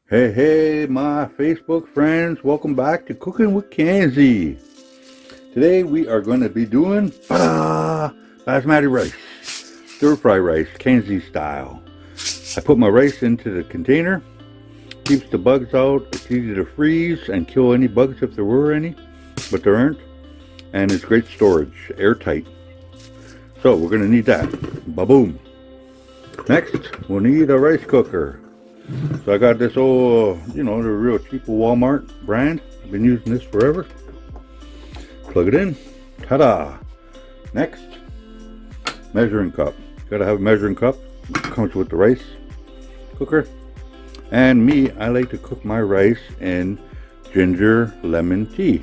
Hey, my Facebook friends, welcome back to Cooking with Kanzee. Today we are going to be doing basmati rice, stir fry rice, Kanzee style. I put my rice into the container, keeps the bugs out, it's easy to freeze and kill any bugs if there were any, but there aren't, and it's great storage, airtight. So we're going to need that, ba-boom. Next, we'll need a rice cooker. So I got this old, the real cheap Walmart brand. I've been using this forever. Plug it in. Ta-da! Next, measuring cup. Gotta have a measuring cup. Comes with the rice cooker. And me, I like to cook my rice in ginger lemon tea.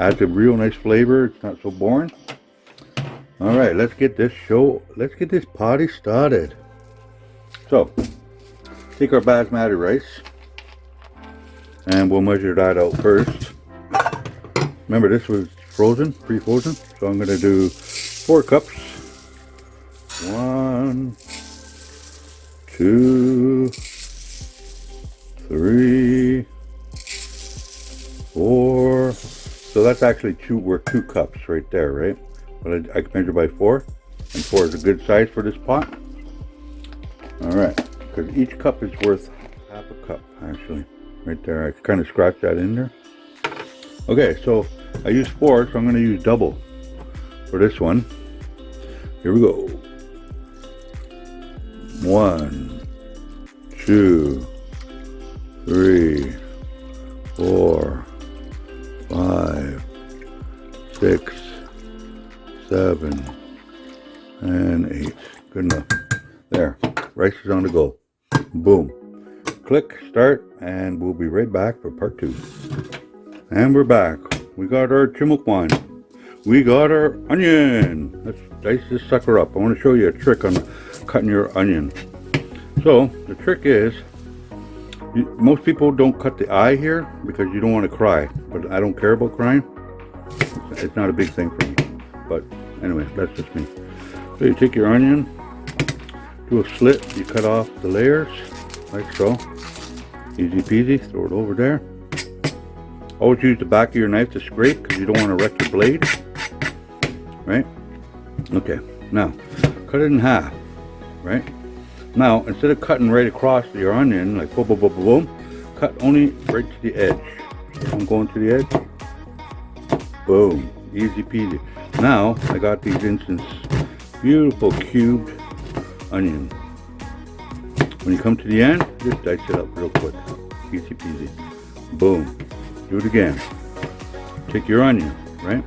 Adds a real nice flavor. It's not so boring. All right, let's get this party started. So, take our basmati rice and we'll measure that out first. Remember, this was frozen, pre-frozen, so I'm going to do 4 cups. 1, 2, 3, 4. So that's actually 2 cups right there, right? But I can measure by 4, and 4 is a good size for this pot. All right. Because each cup is worth half a cup, actually. Right there, I kind of scratch that in there. Okay, so I used 4, so I'm going to use double for this one. Here we go. 1, 2, 3, 4, 5, 6, 7, and 8. Good enough. There, rice is on the go. Boom. Click start, and we'll be right back for part 2. And we're back. We got our chimukwan. We got our onion. Let's dice this sucker up. I want to show you a trick on cutting your onion. So the trick is, most people don't cut the eye here because you don't want to cry. But I don't care about crying. It's not a big thing for me. But anyway, that's just me. So you take your onion, do a slit, you cut off the layers, like so. Easy peasy, throw it over there. Always use the back of your knife to scrape because you don't want to wreck your blade. Right? Okay, now, cut it in half. Right? Now, instead of cutting right across your onion, like boom, boom, boom, boom, boom, cut only right to the edge. So I'm going to the edge. Boom. Easy peasy. Now, I got these beautiful cubed onion. When you come to the end, just dice it up real quick. Easy peasy. Boom. Do it again. Take your onion, right?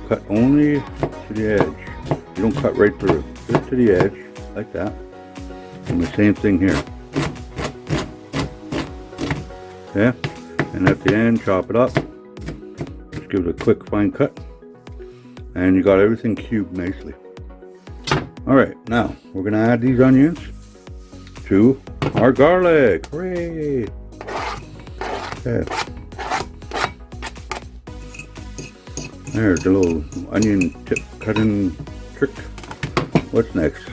Cut only to the edge. You don't cut right through. Just to the edge, like that. And the same thing here. Okay? And at the end, chop it up. Just give it a quick fine cut. And you got everything cubed nicely. Alright, now we're going to add these onions to our garlic. Hooray! Okay. There's the little onion tip cutting trick. What's next?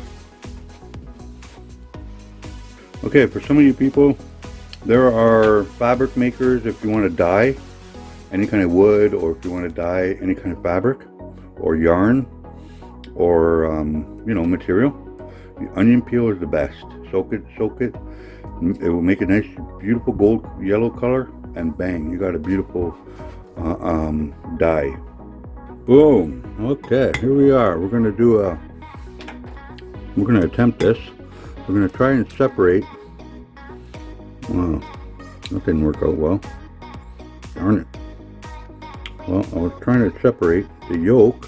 Okay, for some of you people, there are fabric makers if you want to dye any kind of wood, or if you want to dye any kind of fabric or yarn, or material. The onion peel is the best. Soak it. It will make a nice, beautiful gold yellow color, and bang, you got a beautiful dye. Boom. Okay, here we are. We're gonna attempt this. We're gonna try and separate. Wow, that didn't work out well. Darn it. Well, I was trying to separate the yolk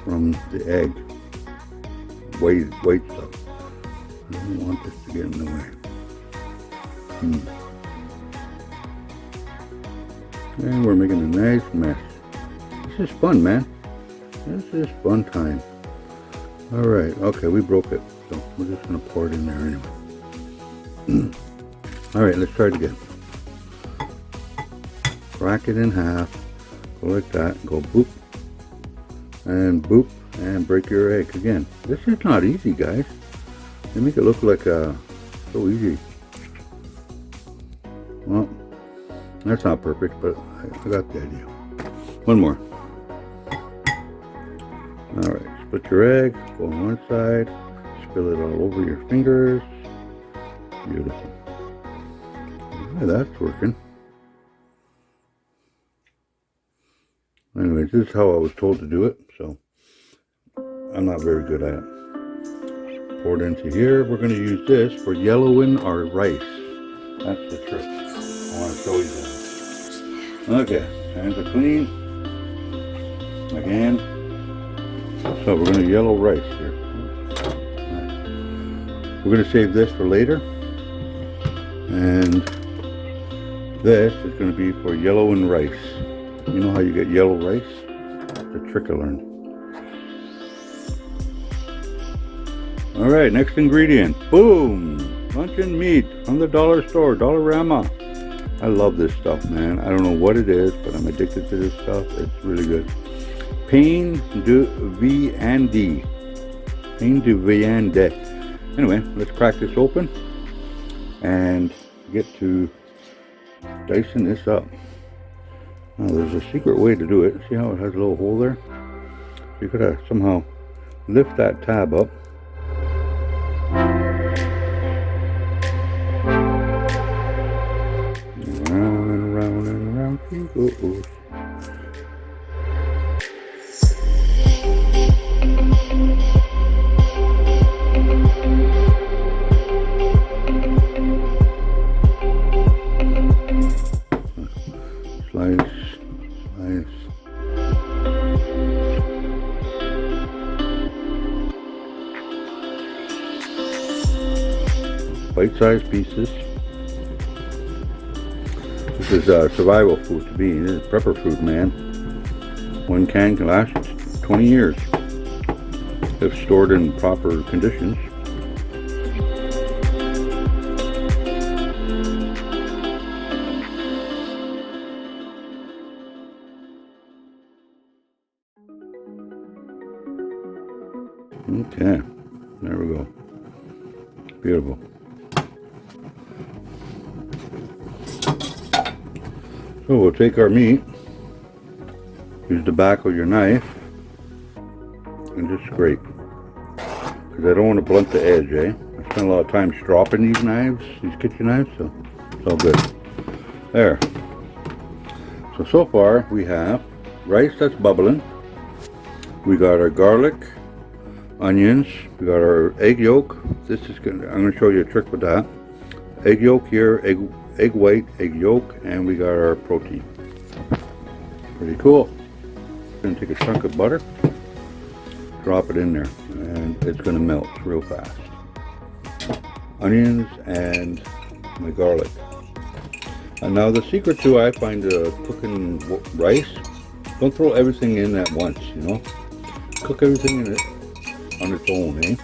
from the egg, white stuff. I don't want this to get in the way. And we're making a nice mess. This is fun, man. This is fun time. Alright, okay, we broke it. So we're just going to pour it in there anyway. Alright, let's try it again. Crack it in half. Go like that. Go boop. And boop. And break your egg again. This is not easy, guys. They make it look like a So easy. Well, that's not perfect, but I got the idea. One more. Alright, split your egg, go on one side, spill it all over your fingers. Beautiful. Yeah, that's working. Anyways, this is how I was told to do it, so I'm not very good at it. Pour it into here. We're going to use this for yellowing our rice. That's the trick. I want to show you that. Okay, hands are clean. Again. So we're going to yellow rice here. We're going to save this for later. And this is going to be for yellowing rice. You know how you get yellow rice? That's a trick I learned. Alright, next ingredient. Boom! Luncheon meat from the dollar store, Dollarama. I love this stuff, man. I don't know what it is, but I'm addicted to this stuff. It's really good. Pain de viande. Pain de viande. Anyway, let's crack this open and get to dicing this up. Now, there's a secret way to do it. See how it has a little hole there? So you gotta somehow lift that tab up. Round and round and round she goes. Slice. Bite-sized pieces. This is survival food to me. This is prepper food, man. One can last 20 years if stored in proper conditions. Okay, there we go. Beautiful. So we'll take our meat, use the back of your knife, and just scrape. Because I don't want to blunt the edge, eh? I spend a lot of time stropping these knives, these kitchen knives, so it's all good. There. So far we have rice that's bubbling. We got our garlic, onions, we got our egg yolk. This is I'm going to show you a trick with that. Egg yolk here, egg white, egg yolk, and we got our protein. Pretty cool. Going to take a chunk of butter, drop it in there, and it's going to melt real fast. Onions and my garlic. And now the secret to I find cooking rice, don't throw everything in at once, you know. Cook everything in it on its own, eh?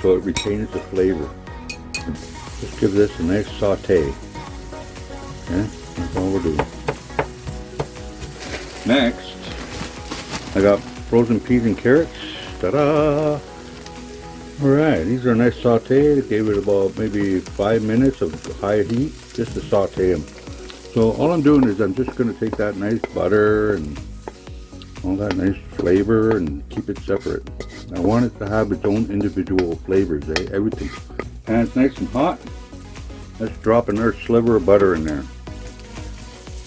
So it retains the flavor. Just give this a nice saute. Okay, that's all we're doing. Next, I got frozen peas and carrots. Ta-da! Alright, these are nice sauteed. Gave it about maybe 5 minutes of high heat just to saute them. So all I'm doing is I'm just going to take that nice butter and all that nice flavor and keep it separate. I want it to have its own individual flavors, eh? Everything. And it's nice and hot. Let's drop another sliver of butter in there.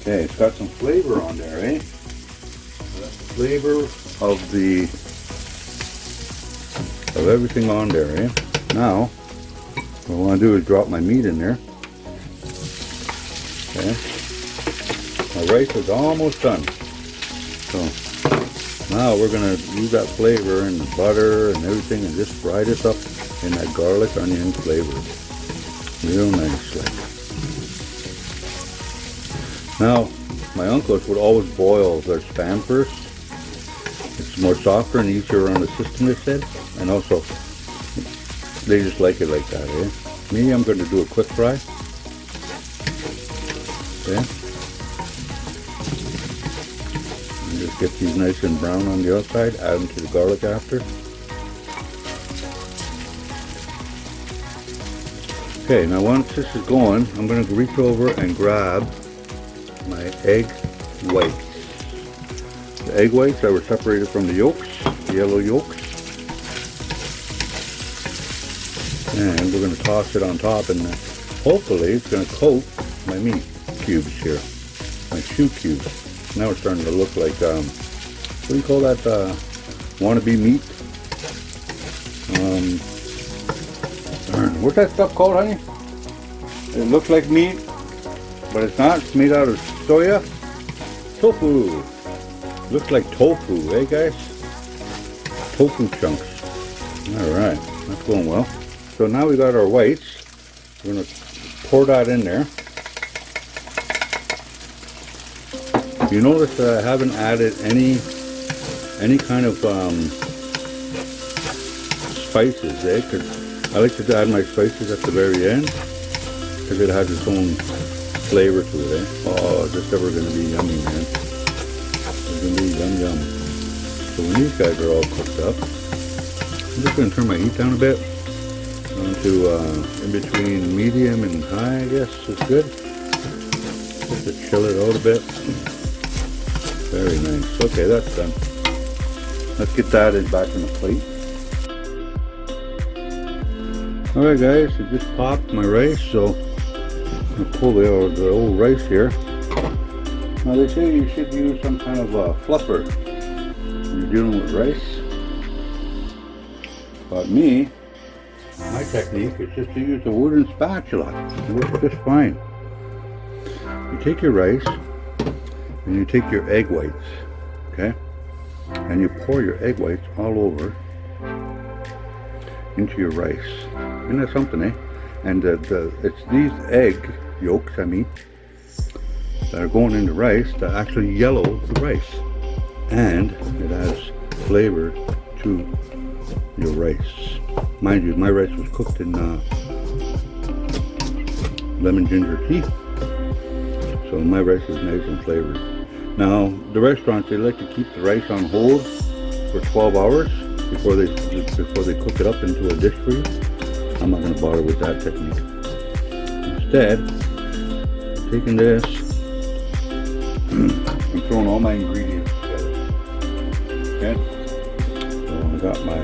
Okay, it's got some flavor on there, eh? So that's the flavor of everything on there, eh? Now, what I want to do is drop my meat in there. Okay. My rice is almost done. So now we're going to use that flavor and the butter and everything and just fry this up in that garlic onion flavor. Real nice. Now, my uncles would always boil their spam first. It's more softer and easier on the system, they said. And also, they just like it like that, eh? Me, I'm going to do a quick fry. Okay. And just get these nice and brown on the outside. Add them to the garlic after. Okay, now once this is going, I'm going to reach over and grab my egg whites. The egg whites that were separated from the yolks, the yellow yolks. And we're going to toss it on top, and hopefully it's going to coat my meat cubes here, my shoe cubes. Now it's starting to look like, what do you call that, wannabe meat? What's that stuff called, honey? It looks like meat, but it's not. It's made out of soya. Tofu. Looks like tofu, eh guys? Tofu chunks. Alright, that's going well. So now we got our whites. We're going to pour that in there. You notice that I haven't added any kind of spices, eh? Because I like to add my spices at the very end, because it has its own flavor to it, eh? Oh, this is ever going to be yummy, man. It's going to be yum yum. So when these guys are all cooked up, I'm just going to turn my heat down a bit. Down to in between medium and high, I guess is good. Just to chill it out a bit. Very nice. Okay, that's done. Let's get that back in the plate. Alright guys, I just popped my rice, so I'm going to pull the old rice here. Now they say you should use some kind of a fluffer when you're dealing with rice. But me, my technique is just to use a wooden spatula. It works just fine. You take your rice and you take your egg whites, okay? And you pour your egg whites all over into your rice. Isn't that something, eh? And it's these egg yolks, that are going into rice that actually yellow the rice. And it adds flavor to your rice. Mind you, my rice was cooked in lemon ginger tea. So my rice is nice and flavored. Now, the restaurants, they like to keep the rice on hold for 12 hours before they cook it up into a dish for you. I'm not going to bother with that technique. Instead, I'm taking this and throwing all my ingredients together. Okay? So I got my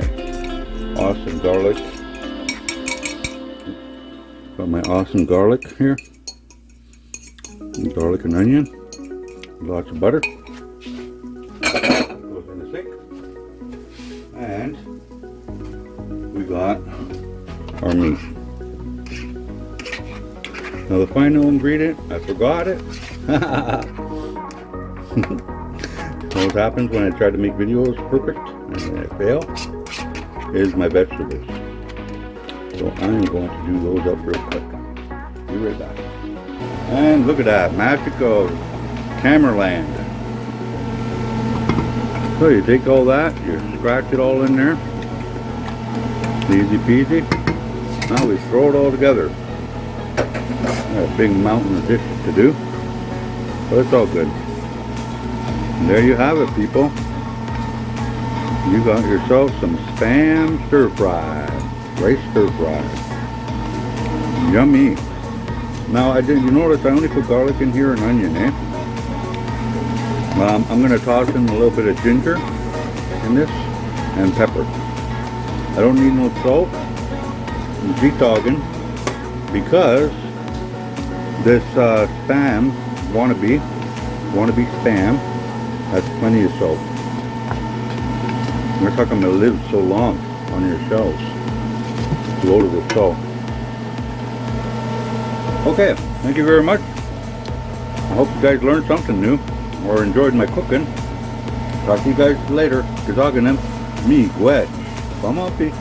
awesome garlic. Got my awesome garlic here. And garlic and onion. Lots of butter. Goes in the sink. And we got our meat. Now the final ingredient, I forgot it. What happens when I try to make videos perfect and I fail is my vegetables. So I'm going to do those up real quick. Be right back. And look at that, magic of Camerland. So you take all that, you scratch it all in there. Easy peasy. Now we throw it all together. Got a big mountain of dishes to do, but it's all good. And there you have it, people. You got yourself some Spam stir fry, rice stir fry. Yummy. Now you notice I only put garlic in here and onion, eh? I'm going to toss in a little bit of ginger in this and pepper. I don't need no salt. G-togging, because this Spam wannabe Spam has plenty of salt. We're talking about live so long on your shelves, loaded with salt. Okay, thank you very much. I hope you guys learned something new or enjoyed my cooking. Talk to you guys later. Good talking them. Me, Gwed. Come on, Pete.